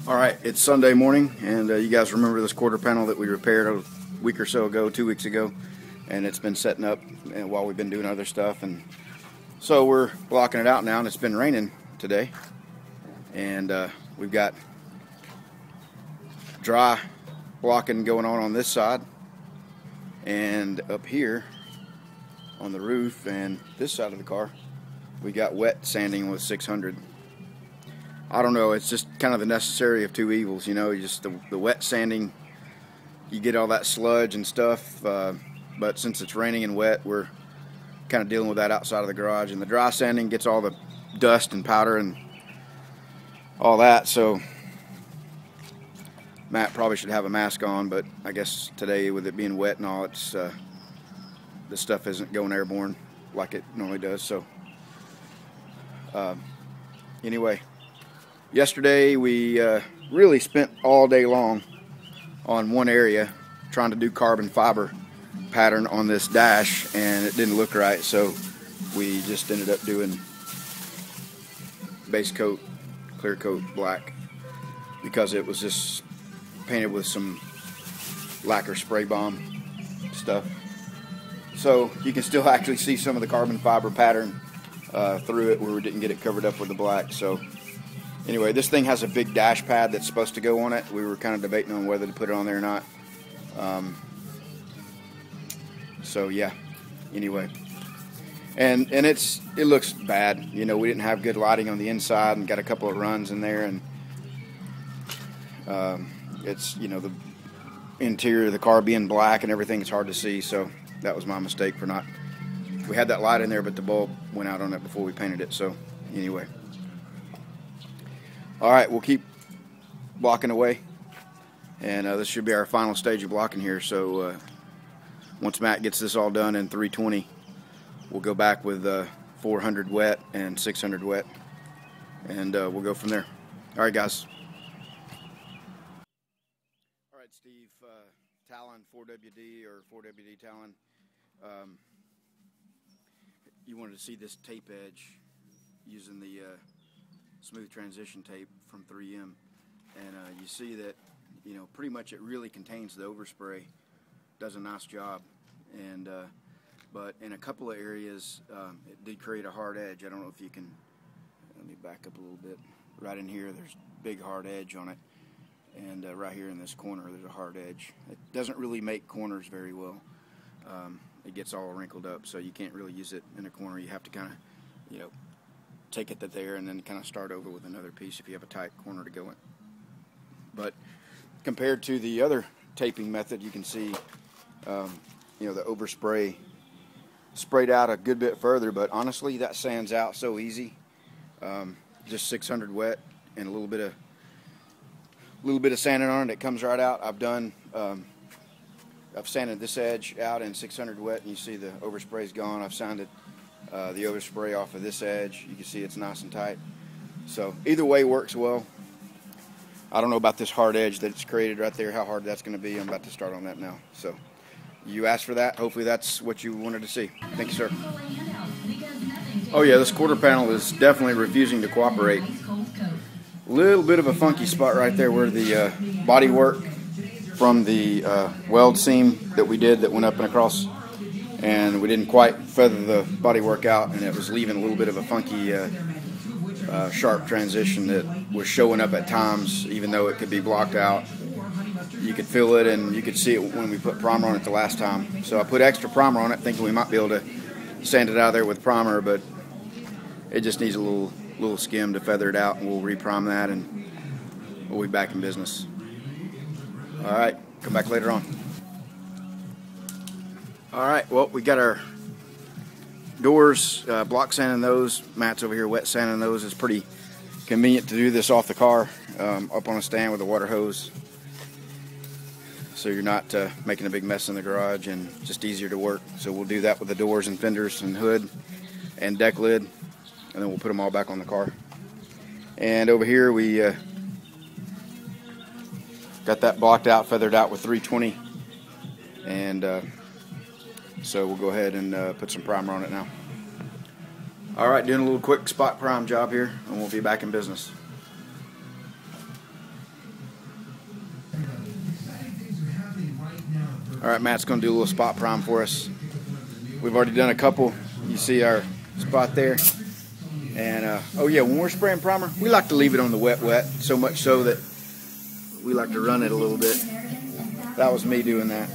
Alright, it's Sunday morning, and you guys remember this quarter panel that we repaired a week or so ago, 2 weeks ago, and it's been setting up while we've been doing other stuff, and so we're blocking it out now, and it's been raining today, and we've got dry blocking going on this side, and up here on the roof and this side of the car we got wet sanding with 600. I don't know, it's just kind of the necessary of two evils, you know. You just the wet sanding, you get all that sludge and stuff, but since it's raining and wet, we're kind of dealing with that outside of the garage, and the dry sanding gets all the dust and powder and all that. So Matt probably should have a mask on, but I guess today, with it being wet and all, it's the stuff isn't going airborne like it normally does. So anyway, yesterday we really spent all day long on one area trying to do carbon fiber pattern on this dash, and it didn't look right, so we just ended up doing base coat, clear coat black, because it was just painted with some lacquer spray bomb stuff. So you can still actually see some of the carbon fiber pattern through it where we didn't get it covered up with the black. So anyway, this thing has a big dash pad that's supposed to go on it. We were kind of debating on whether to put it on there or not. So yeah, anyway, and it looks bad. You know, we didn't have good lighting on the inside and got a couple of runs in there, and it's, you know, the interior of the car being black and everything, it's hard to see. So that was my mistake for not. We had that light in there, but the bulb went out on it before we painted it. So anyway. Alright, we'll keep blocking away, and this should be our final stage of blocking here. So once Matt gets this all done in 320, we'll go back with 400 wet and 600 wet, and we'll go from there. Alright, guys. Alright, Steve, Talon 4WD or 4WD Talon, you wanted to see this tape edge using the smooth transition tape from 3M, and you see that, you know, pretty much it really contains the overspray, does a nice job, and but in a couple of areas it did create a hard edge. I don't know if you can, let me back up a little bit. Right in here there's big hard edge on it, and right here in this corner there's a hard edge. It doesn't really make corners very well. It gets all wrinkled up, so you can't really use it in a corner. You have to kind of, you know, take it to there and then kind of start over with another piece if you have a tight corner to go in. But compared to the other taping method, you can see, you know, the overspray sprayed out a good bit further, but honestly that sands out so easy. Just 600 wet and a little bit of sanding on it, it comes right out. I've sanded this edge out in 600 wet, and you see the overspray's gone. I've sanded the overspray off of this edge. You can see it's nice and tight. So either way works well. I don't know about this hard edge that it's created right there, how hard that's going to be. I'm about to start on that now. So you asked for that. Hopefully that's what you wanted to see. Thank you, sir. Oh yeah, this quarter panel is definitely refusing to cooperate. A little bit of a funky spot right there where the body work from the weld seam that we did that went up and across, and we didn't quite feather the body work out, and it was leaving a little bit of a funky sharp transition that was showing up at times, even though it could be blocked out. You could feel it, and you could see it when we put primer on it the last time. So I put extra primer on it thinking we might be able to sand it out of there with primer, but it just needs a little skim to feather it out, and we'll reprime that and we'll be back in business. Alright, come back later on. Alright, well, we got our doors block sanding those. Matt's over here wet sanding those. It's pretty convenient to do this off the car, up on a stand with a water hose, so you're not making a big mess in the garage, and just easier to work. So we'll do that with the doors and fenders and hood and deck lid, and then we'll put them all back on the car. And over here we got that blocked out, feathered out with 320, and so we'll go ahead and put some primer on it now. Alright, doing a little quick spot prime job here, and we'll be back in business. All right, Matt's going to do a little spot prime for us. We've already done a couple. You see our spot there. And, oh yeah, when we're spraying primer, we like to leave it on the wet, so much so that we like to run it a little bit. That was me doing that.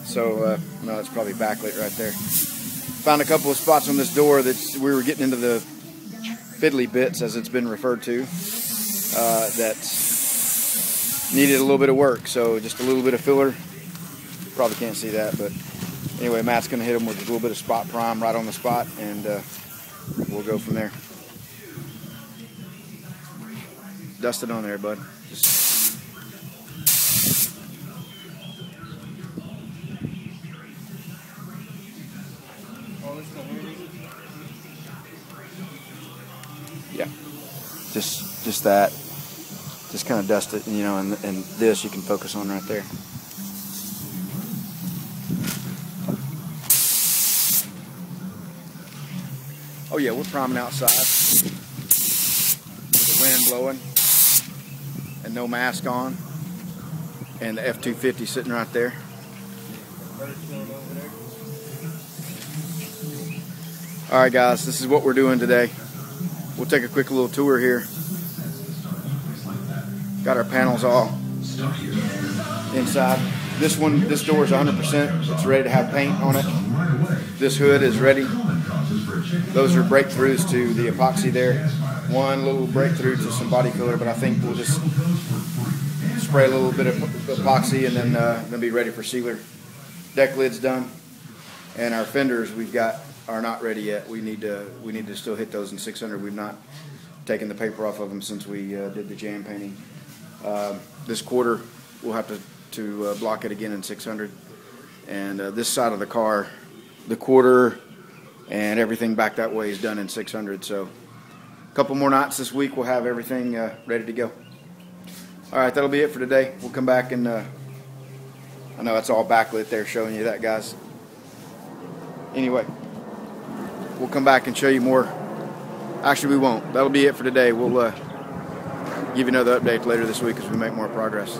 So, no, it's probably backlit right there. Found a couple of spots on this door that we were getting into the fiddly bits, as it's been referred to, that needed a little bit of work. So just a little bit of filler. Probably can't see that, but anyway, Matt's going to hit them with a little bit of spot prime right on the spot, and we'll go from there. Dust it on there, bud. Yeah, just that. Just kind of dust it, you know, and this you can focus on right there. Oh yeah, we're priming outside with the wind blowing and no mask on, and the F-250 sitting right there. All right, guys, this is what we're doing today. We'll take a quick little tour here. Got our panels all inside. This door is 100%. It's ready to have paint on it. This hood is ready. Those are breakthroughs to the epoxy there. One little breakthrough to some body filler, but I think we'll just spray a little bit of epoxy and then be ready for sealer. Deck lid's done, and our fenders are not ready yet. We need to still hit those in 600. We've not taken the paper off of them since we did the jam painting. This quarter we'll have to block it again in 600, and this side of the car, the quarter and everything back that way is done in 600. So a couple more knots this week, we'll have everything ready to go. All right, that'll be it for today. We'll come back and I know it's all backlit there showing you that, guys. Anyway, we'll come back and show you more. Actually, we won't. That'll be it for today. We'll give you another update later this week as we make more progress.